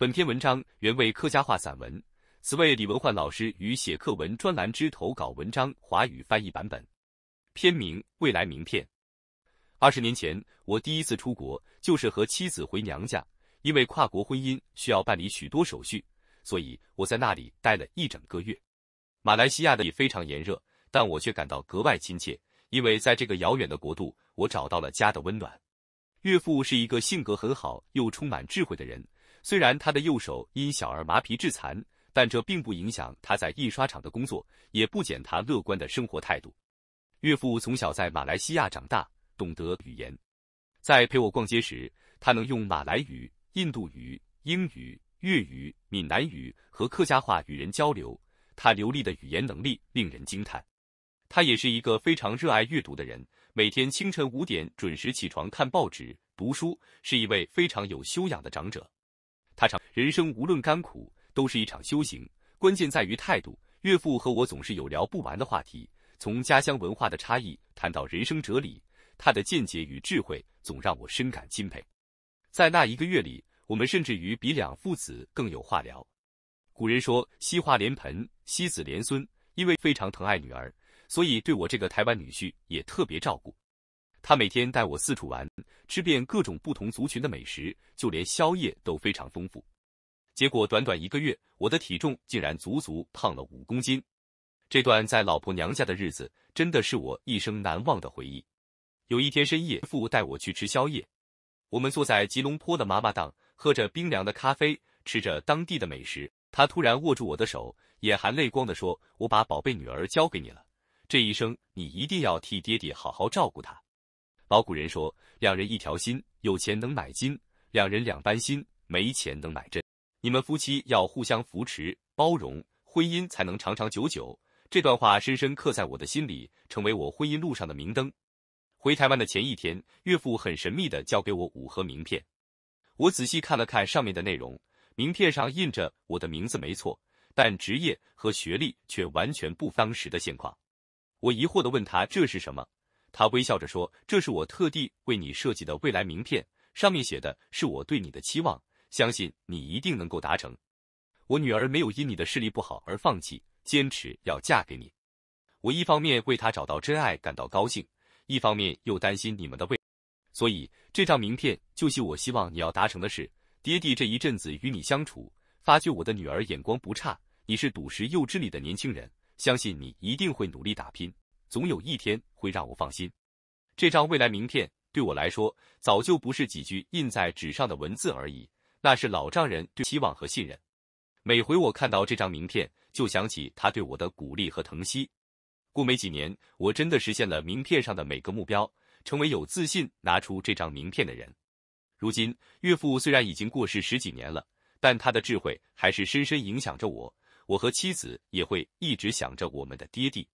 本篇文章原为客家话散文，此为李文焕老师于写课文专栏之投稿文章华语翻译版本。篇名《未来名片》。20年前，我第一次出国就是和妻子回娘家，因为跨国婚姻需要办理许多手续，所以我在那里待了一整个月。马来西亚的也非常炎热，但我却感到格外亲切，因为在这个遥远的国度，我找到了家的温暖。岳父是一个性格很好又充满智慧的人，虽然他的右手因小儿麻痹致残，但这并不影响他在印刷厂的工作，也不减他乐观的生活态度。岳父从小在马来西亚长大，懂得语言。在陪我逛街时，他能用马来语、印度语、英语、粤语、闽南语和客家话与人交流，他流利的语言能力令人惊叹。他也是一个非常热爱阅读的人，每天清晨5点准时起床看报纸、读书，是一位非常有修养的长者。他常人生无论甘苦，都是一场修行，关键在于态度。岳父和我总是有聊不完的话题，从家乡文化的差异谈到人生哲理，他的见解与智慧总让我深感钦佩。在那一个月里，我们甚至于比两父子更有话聊。古人说惜花连盆，惜子连孙，因为非常疼爱女儿，所以对我这个台湾女婿也特别照顾。他每天带我四处玩，吃遍各种不同族群的美食，就连宵夜都非常丰富。结果短短1个月，我的体重竟然足足胖了5公斤。这段在老婆娘家的日子，真的是我一生难忘的回忆。有一天深夜，父带我去吃宵夜，我们坐在吉隆坡的妈妈档，喝着冰凉的咖啡，吃着当地的美食。他突然握住我的手，眼含泪光地说：“我把宝贝女儿交给你了，这一生你一定要替爹爹好好照顾她。”老古人说，两人一条心，有钱能买金；两人两般心，没钱能买真。你们夫妻要互相扶持、包容，婚姻才能长长久久。这段话深深刻在我的心里，成为我婚姻路上的明灯。回台湾的前一天，岳父很神秘地交给我5盒名片。我仔细看了看上面的内容，名片上印着我的名字没错，但职业和学历却完全不当时的现况。我疑惑地问他这是什么，他微笑着说：“这是我特地为你设计的未来名片，上面写的是我对你的期望，相信你一定能够达成。我女儿没有因你的视力不好而放弃，坚持要嫁给你。我一方面为她找到真爱感到高兴，一方面又担心你们的未来。所以这张名片就是我希望你要达成的事。爹地这一阵子与你相处，发觉我的女儿眼光不差，你是笃实又知理的年轻人，相信你一定会努力打拼，总有一天会让我放心。这张未来名片对我来说，早就不是几句印在纸上的文字而已，那是老丈人对期望和信任。每回我看到这张名片，就想起他对我的鼓励和疼惜。过没几年，我真的实现了名片上的每个目标，成为有自信拿出这张名片的人。如今，岳父虽然已经过世10几年了，但他的智慧还是深深影响着我。我和妻子也会一直想着我们的爹地。